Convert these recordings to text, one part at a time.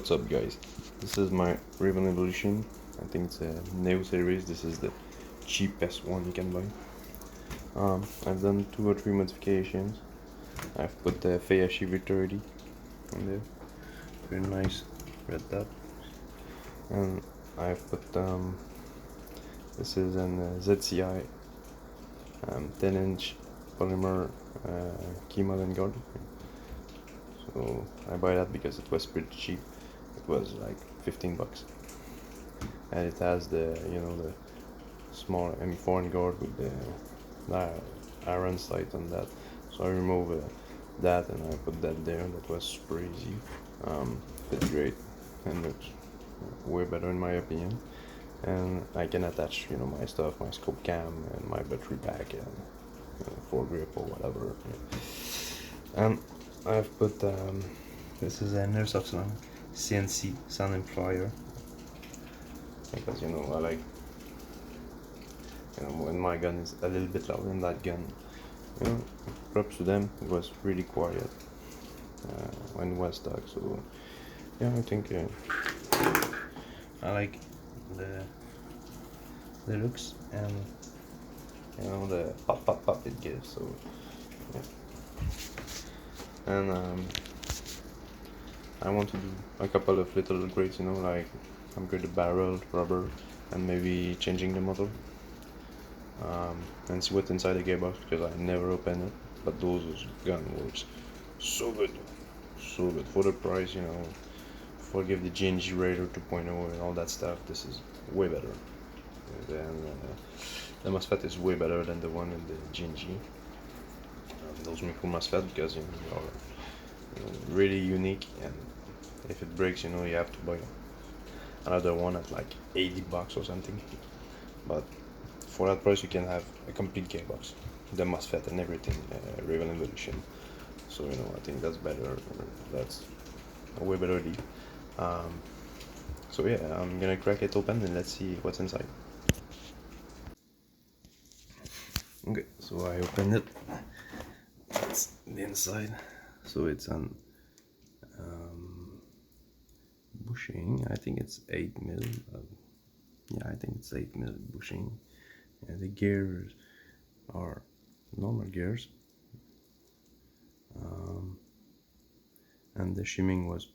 What's up, guys? This is my Raven Evolution. I think it's a Neo series. This is the cheapest one you can buy. I've done 2 or 3 modifications. I've put the Feyashi V30 on there, very nice red dot, and I've put this is an ZCI 10-inch polymer key modern guard. So I buy that because it was pretty cheap. It was like 15 bucks, and it has the the small M4 guard with the iron sight on that. So I remove that and I put that there. That was super easy. Fit great and looks way better in my opinion. And I can attach my stuff, my scope cam and my battery pack and foregrip or whatever. And I've put this is an airsoft CNC sound amplifier, because I like when my gun is a little bit louder than that gun. Props to them. It was really quiet when it was stuck. So yeah, I think I like the looks and the pop it gives. So yeah. And I want to do a couple of little upgrades, like upgrade the barrel, rubber, and maybe changing the motor, and see what's inside the gearbox, because I never opened it. But those gun works so good for the price. Forgive the GNG Raider 2.0 and all that stuff. This is way better. And the MOSFET is way better than the one in the GNG. Those micro MOSFET, because they are really unique, and if it breaks, you have to buy another one at like 80 bucks or something. But for that price, you can have a complete gearbox, the MOSFET and everything, Raven Evolution. So I think that's better. That's a way better deal. So yeah, I'm gonna crack it open and let's see what's inside. Okay, so I opened it. That's the inside. So it's on bushing. I think it's 8mm. Yeah, I think it's 8mm bushing. And the gears are normal gears. And the shimming was,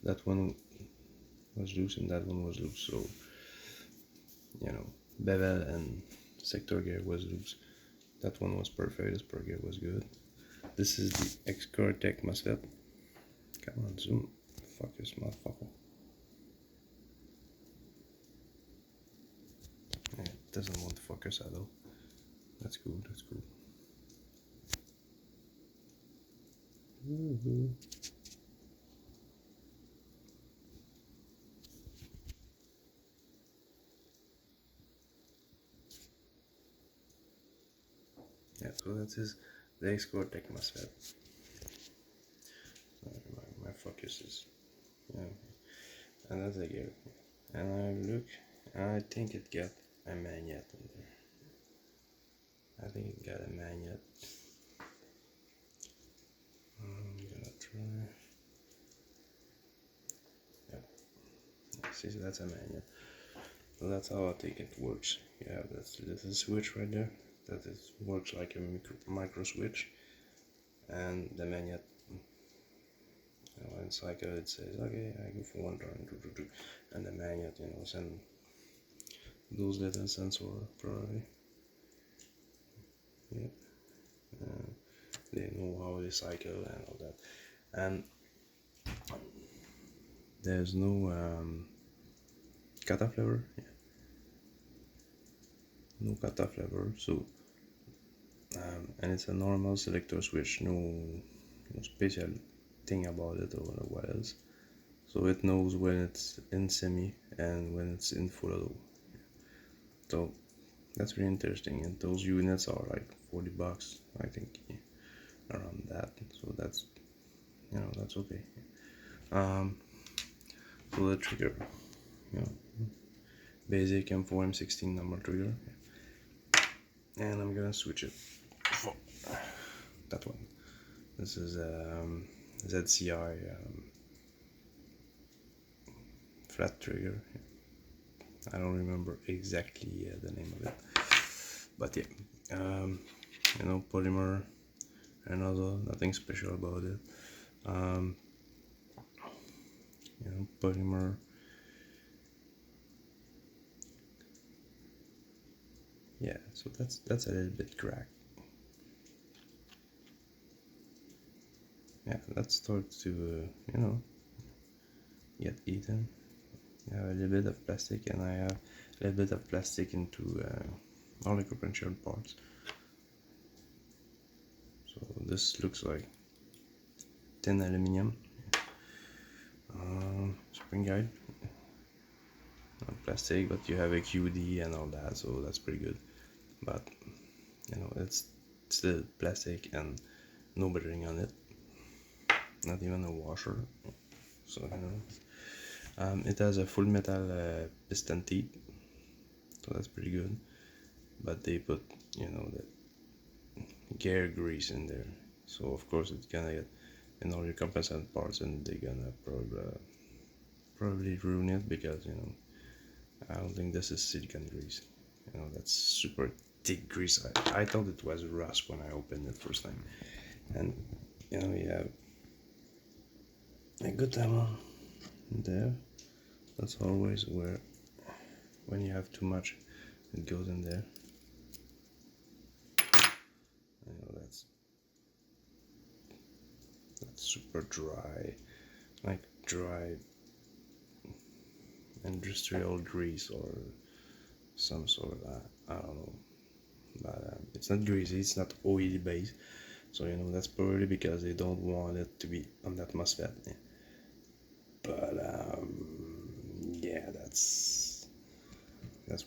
that one was loose and that one was loose. So, bevel and sector gear was loose. That one was perfect. The spur gear was good. This is the X-Core-Tech MOSFET. Come on, zoom. Focus, motherfucker. Yeah, it doesn't want to focus at all. That's cool, that's cool. Yeah, so that is the X-Core-Tech MOSFET. My focus is, and that's the gear. And I look, and I think it got a magnet in there. I think it got a magnet. I'm gonna try. Yeah. See, that's a magnet. So that's how I think it works. You have this little switch right there. That is works like a micro switch, and the magnet. In cycle it says, okay, I go for 1 turn, and the magnet, send those little sensor probably. Yeah. They know how they cycle and all that. And there's no cutoff lever. Yeah. No cutoff lever. So and it's a normal selector switch. No special thing about it or what else. So it knows when it's in semi and when it's in full auto. So that's really interesting, and those units are like 40 bucks, I think, around that. So that's that's okay. So the trigger, basic M4 M16 number trigger, and I'm gonna switch it for that one. This is ZCI flat trigger. I don't remember exactly the name of it, but yeah, you know, polymer, another, nothing special about it. You know, polymer. Yeah, so that's a little bit cracked. Yeah, that starts to you know, get eaten. I have a little bit of plastic, and I have a little bit of plastic into all the compression parts. So this looks like thin aluminum, spring guide, plastic, but you have a QD and all that, so that's pretty good. But you know, it's still plastic and no bearing on it, not even a washer. So you know, it has a full metal piston teeth, so that's pretty good. But they put, you know, the gear grease in there, so of course it's gonna get in all your compensant parts, and they're gonna probably ruin it, because you know, I don't think this is silicone grease. You know, that's super thick grease. I thought it was rust when I opened it first time. And you know, you have a good amount there. That's always where, when you have too much, it goes in there. You know, that's super dry, like dry industrial grease or some sort of, I don't know, but it's not greasy, it's not oily base, so you know, that's probably because they don't want it to be on that MOSFET. But yeah, that's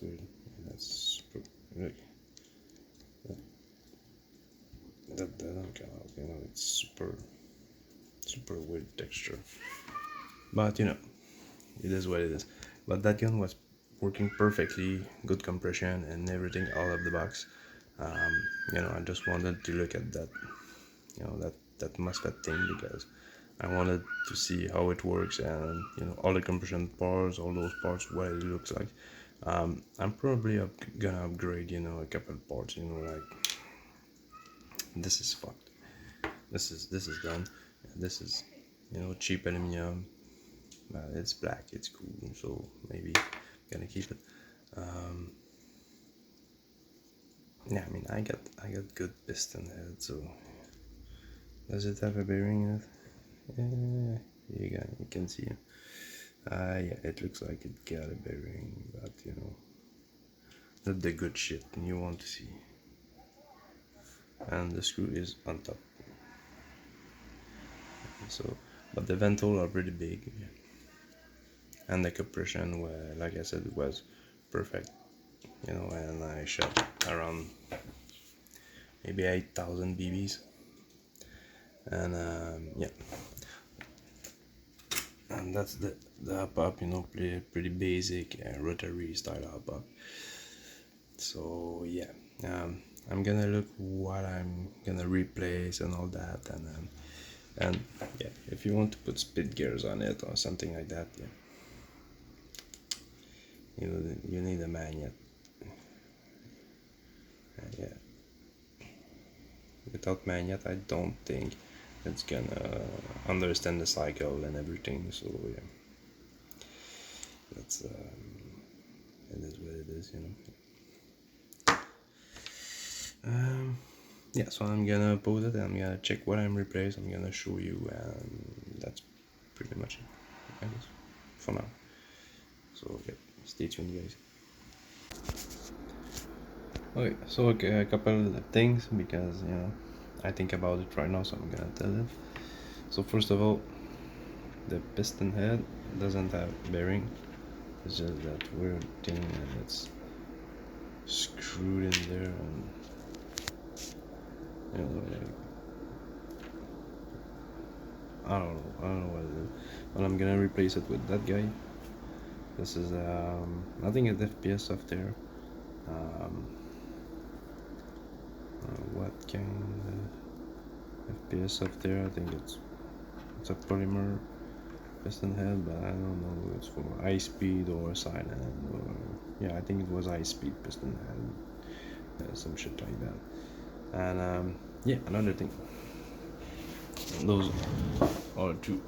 weird. That's super, look, that doesn't come out, you know, it's super weird texture, but you know, it is what it is. But that gun was working perfectly, good compression and everything out of the box. You know, I just wanted to look at that, you know, that MOSFET thing, because I wanted to see how it works, and you know, all the compression parts, all those parts, what it looks like. I'm probably gonna upgrade, you know, a couple parts, you know, like this is fucked. This is done. This is, you know, cheap aluminum. It's black, it's cool, so maybe gonna keep it. Yeah, I mean, I got good piston head. So does it have a bearing in it? Yeah, you can see it. Yeah, it looks like it got a bearing, but you know, not the good shit you want to see. And the screw is on top. So, but the ventole are pretty big, and the compression, like I said, was perfect. You know, and I shot around maybe 8,000 BBs, and yeah, and that's the hop-up, you know, pretty basic rotary style hop-up. So yeah, I'm gonna look what I'm gonna replace and all that, and yeah, if you want to put split gears on it or something like that, yeah, you need a magnet. Yeah, without magnet, I don't think it's gonna understand the cycle and everything. So yeah, that's it is what it is, you know. Yeah, so I'm gonna pause it and I'm gonna check what I'm replaced. I'm gonna show you, and that's pretty much it, I guess, for now. So yeah, stay tuned, guys. Okay, so a couple of things, because you know, I think about it right now, so I'm gonna tell it. So first of all, the piston head doesn't have bearing. It's just that weird thing, and it's screwed in there, and you know, like, I don't know what it is, but I'm gonna replace it with that guy. This is I think it's FPS SOFTAIR. What kind of FPS SOFTAIR? I think it's a polymer. piston head, but I don't know if it's for high speed or silent, or yeah, I think it was high speed piston head, some shit like that. And yeah, another thing, those are two,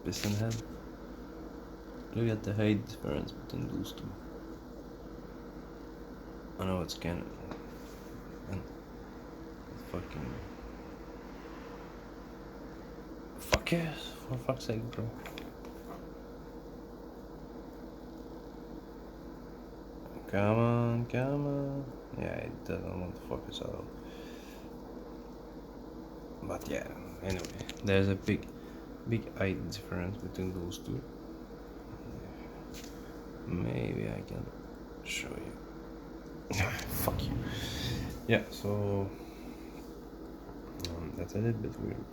piston head. Look at the height difference between those two. I know it's kind of fucking fuck yes, for fuck's sake, bro. Come on, come on. Yeah, it doesn't want to focus at all. But yeah, anyway, there's a big height difference between those two. Maybe I can show you. Fuck you. Yeah, so that's a little bit weird.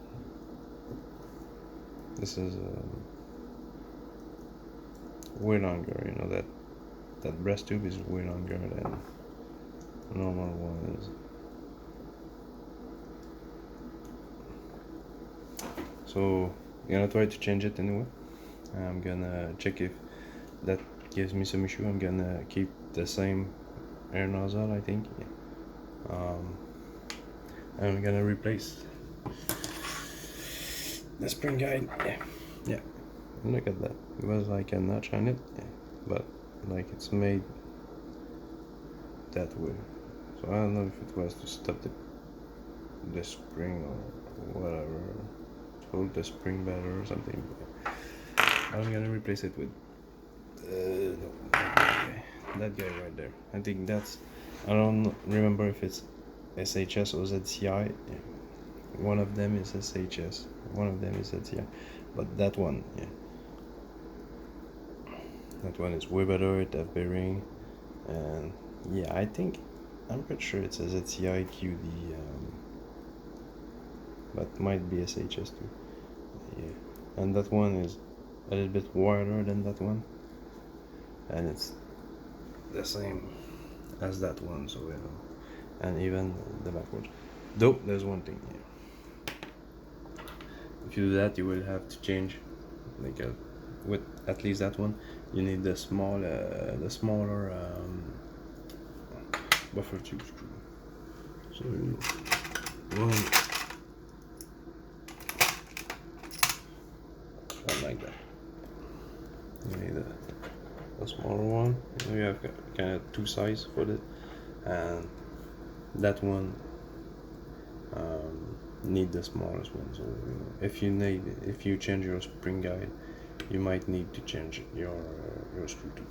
This is way longer, you know, that breast tube is way longer than the normal one is. So I'm gonna try to change it anyway. I'm gonna check if that gives me some issue. I'm gonna keep the same air nozzle, I think. Yeah. I'm gonna replace the spring guide. Yeah. Look at that. It was like a notch on it, yeah, but like it's made that way. So I don't know if it was to stop the spring or whatever, to hold the spring better or something. I'm gonna replace it with that guy right there. I think that's, I don't remember if it's SHS or ZCI. One of them is SHS, one of them is ZCI, but that one, yeah, that one is way better. It have bearing, and yeah, I'm pretty sure it's a ZCI QD, but might be SHS too. Yeah, and that one is a little bit wider than that one, and it's the same as that one, so and even the backwards. Though there's one thing here. If you do that, you will have to change, like with at least that one, you need the smaller buffer tube screw. So one like that. You need a smaller one. You have kind of two sizes for it, and that one need the smallest one. So if you change your spring guide, you might need to change your screw too.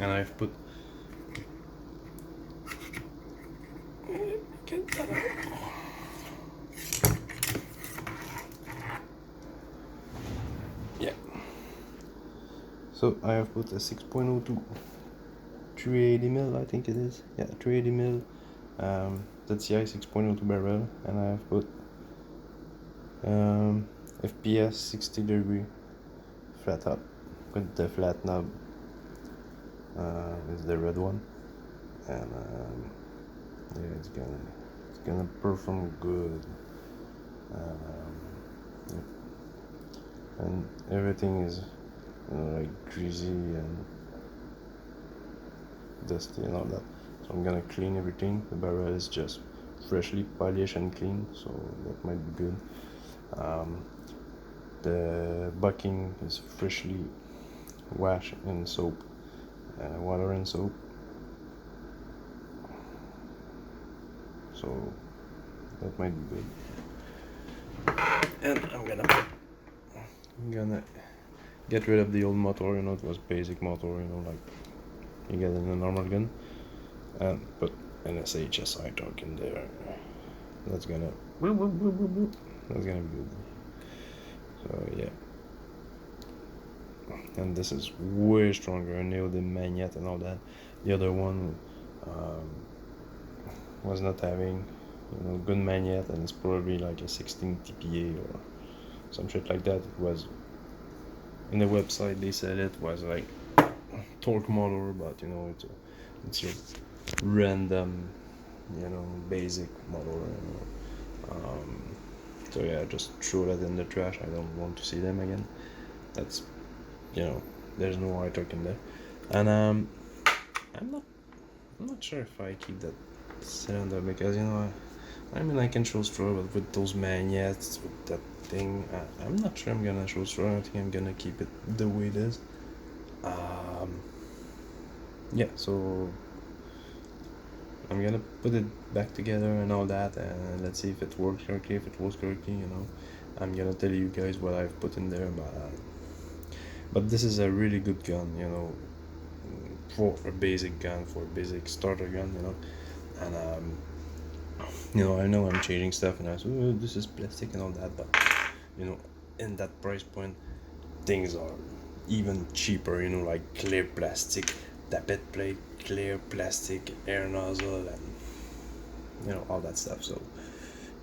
And I've put yeah. So I have put a 6.02 380mm, I think it is. Yeah, 380mm. That's the 6.02 barrel, and I have put FPS 60 degree flat top with the flat knob is the red one, and yeah, it's gonna perform good, yeah. And everything is like greasy and dusty and all that, so I'm gonna clean everything. The barrel is just freshly polished and clean, so that might be good. The bucking is freshly washed in soap, water and soap, so that might be good. And I'm gonna get rid of the old motor. It was basic motor, like you get in a normal gun, and put an SHSI torque in there. That's gonna be good. So yeah, and this is way stronger. The magnet and all that. The other one was not having good magnet, and it's probably like a 16 TPA or some shit like that. It was in the website, they said it was like torque motor, but it's a random basic motor, So yeah, just throw that in the trash. I don't want to see them again. That's, you know, there's no hard talk in there. And I'm not sure if I keep that cylinder because, you know, I mean, I can show straw, but with those magnets, with that thing, I'm not sure I'm gonna show straw. I think I'm gonna keep it the way it is. Yeah, so I'm gonna put it back together and all that, and let's see if it works correctly. If it works correctly, you know, I'm gonna tell you guys what I've put in there. But this is a really good gun, you know, for a basic gun, for a basic starter gun, you know. And you know I'm changing stuff, and I say, oh, this is plastic and all that, but you know, in that price point, things are even cheaper, you know, like clear plastic, tappet plate, clear plastic, air nozzle, and you know, all that stuff. So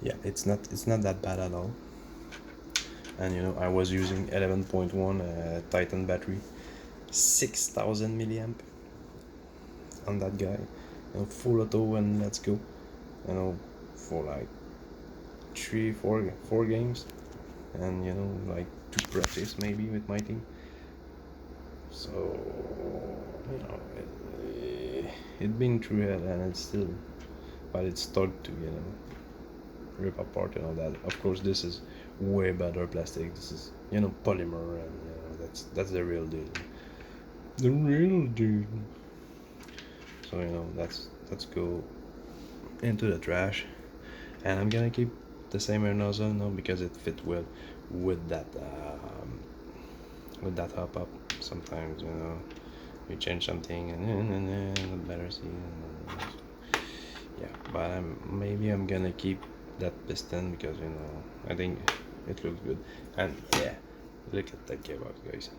yeah, it's not that bad at all. And you know, I was using 11.1 Titan battery, 6000 milliamp on that guy, you know, full auto, and let's go, you know, for like 4 games, and you know, like 2 practice maybe with my team. So you know, it been through hell, and it's still, but it started to, you know, rip apart and all that. Of course, this is way better plastic. This is, you know, polymer, and you know, that's the real deal. The real deal. So you know, let's go into the trash, and I'm gonna keep the same air nozzle now because it fit well with that hop up. Sometimes, you know, you change something and better see. Yeah, but maybe I'm gonna keep that piston because, you know, I think it looks good. And yeah, look at that gearbox, guys.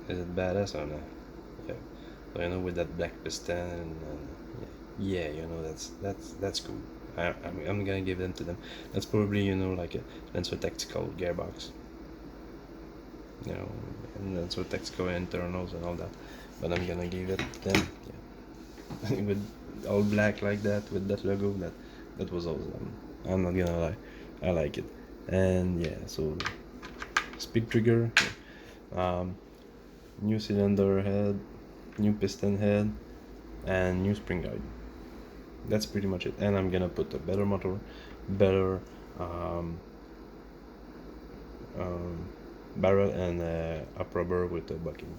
Is it badass or not? Yeah. So you know, with that black piston, and yeah, you know, that's cool. I'm gonna give them to them. That's probably, you know, like a Lancer Tactical gearbox, you know, and Lancer Tactical internals and all that. But I'm gonna give it to them. Yeah. With all black like that, with that logo, that was awesome. I'm not gonna lie, I like it. And yeah, so speed trigger, new cylinder head, new piston head, and new spring guide. That's pretty much it. And I'm gonna put a better motor, better barrel, and a rubber with a bucking.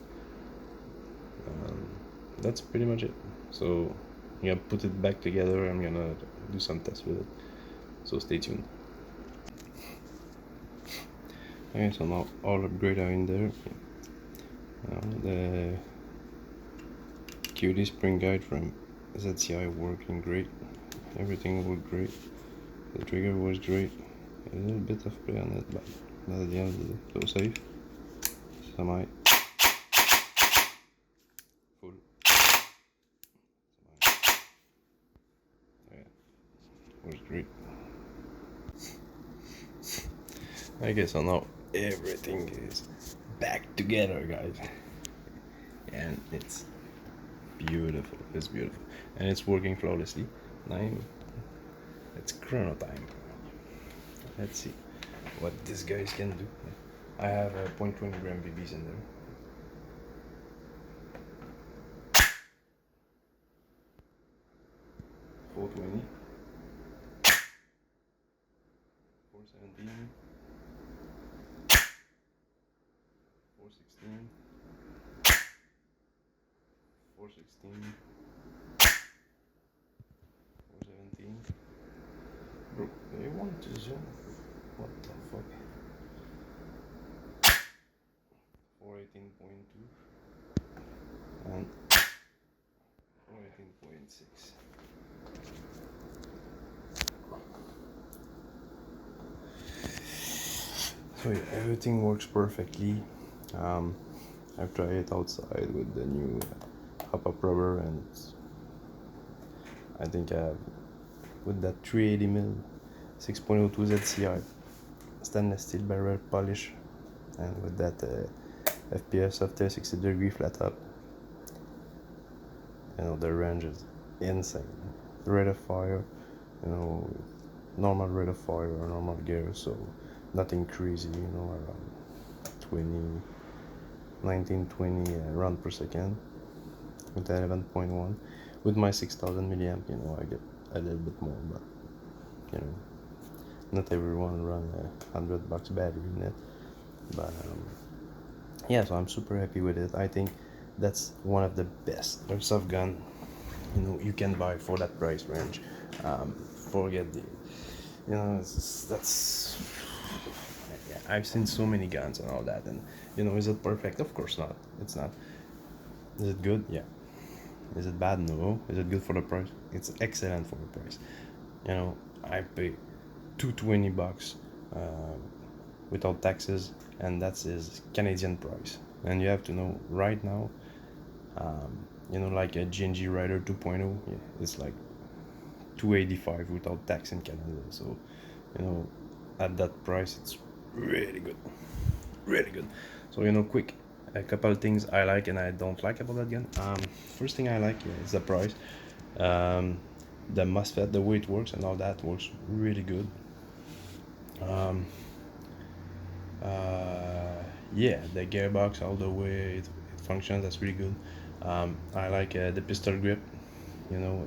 That's pretty much it. So I'm gonna put it back together. I'm gonna do some tests with it, so stay tuned. Okay, so now all upgrade are in there. The QD spring guide from ZCI working great. Everything worked great. The trigger was great. A little bit of play on it, but not at the end of the day. So safe. Semi. Full. Semi. Yeah. Was great. Okay, so now everything is back together, guys. And it's beautiful. It's beautiful. And it's working flawlessly. Now it's chrono time. Let's see what these guys can do. I have a 0.20 gram BBs in there. .420, 417, 416, 416, 417. Bro, they want to zoom. What the fuck? 418.2 and 418.6. So yeah, everything works perfectly. I've tried it outside with the new hop-up rubber, and I think with that 380mm 6.02 ZCI stainless steel barrel polish, and with that FPS SOFTAIR 60° flat top, you know, the range is insane. The rate of fire, you know, normal rate of fire or normal gear, so nothing crazy, you know, around 20, 19, 20 round per second with 11.1. With my 6000 milliamp, you know, I get a little bit more, but you know, not everyone run $100 battery in it. But yeah, so I'm super happy with it. I think that's one of the best airsoft gun, you know, you can buy for that price range. Forget the, you know, that's yeah, I've seen so many guns and all that, and you know, is it perfect? Of course not. It's not. Is it good? Yeah. Is it bad? No. Is it good for the price? It's excellent for the price. You know, I pay $220 without taxes, and that's his Canadian price. And you have to know right now, you know, like a G&G Rider 2.0, yeah, it's like $285 without tax in Canada. So, you know, at that price, it's really good, really good. So, you know, quick, a couple of things I like and I don't like about that gun. First thing I like, yeah, is the price. The MOSFET, the way it works and all that works really good. Yeah, the gearbox all the way it functions, that's really good. I like the pistol grip, you know,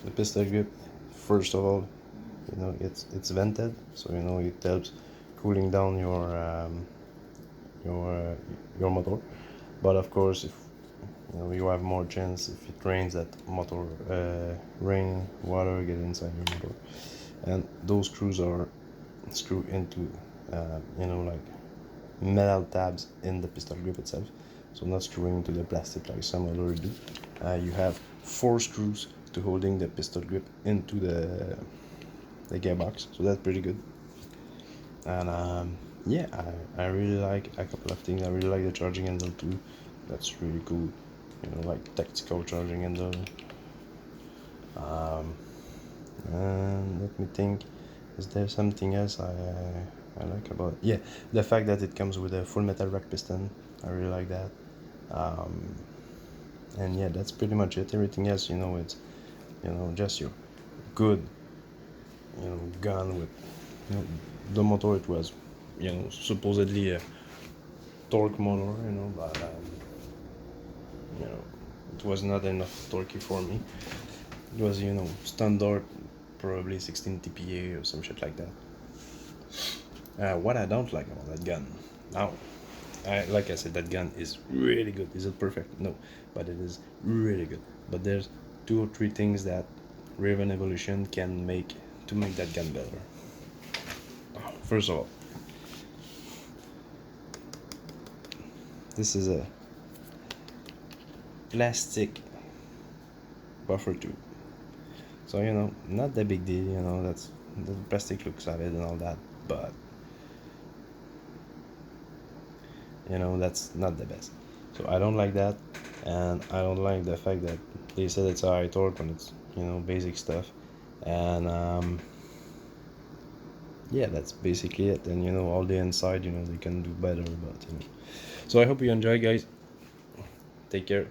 the pistol grip. First of all, you know, it's vented, so you know it helps cooling down your motor. But of course, if you know, you have more chance if it rains, that motor rain water get inside your motor, and those screws are screwed into you know, like metal tabs in the pistol grip itself, so not screwing into the plastic like some other do. You have 4 screws to holding the pistol grip into the gearbox, so that's pretty good. And yeah, I really like a couple of things. I really like the charging handle too. That's really cool, you know, like tactical charging handle. And let me think, is there something else I like about it? Yeah, the fact that it comes with a full metal rack piston, I really like that. And yeah, that's pretty much it. Everything else, you know, it's, you know, just your good, you know, gun with, you know, the motor. It was, you know, supposedly a torque motor, you know, but you know, it was not enough torquey for me. It was, you know, standard, probably 16 TPA or some shit like that. What I don't like about that gun, now, like I said, that gun is really good. Is it perfect? No, but it is really good. But there's 2 or 3 things that Raven Evolution can make to make that gun better. First of all, this is a plastic buffer tube, so you know, not that big deal. You know, that's, the plastic looks solid and all that, but you know, that's not the best. So I don't like that, and I don't like the fact that they said it's a high torque when it's, you know, basic stuff. And yeah, that's basically it. And you know, all the inside, you know, they can do better, but you know. So I hope you enjoy, guys. Take care.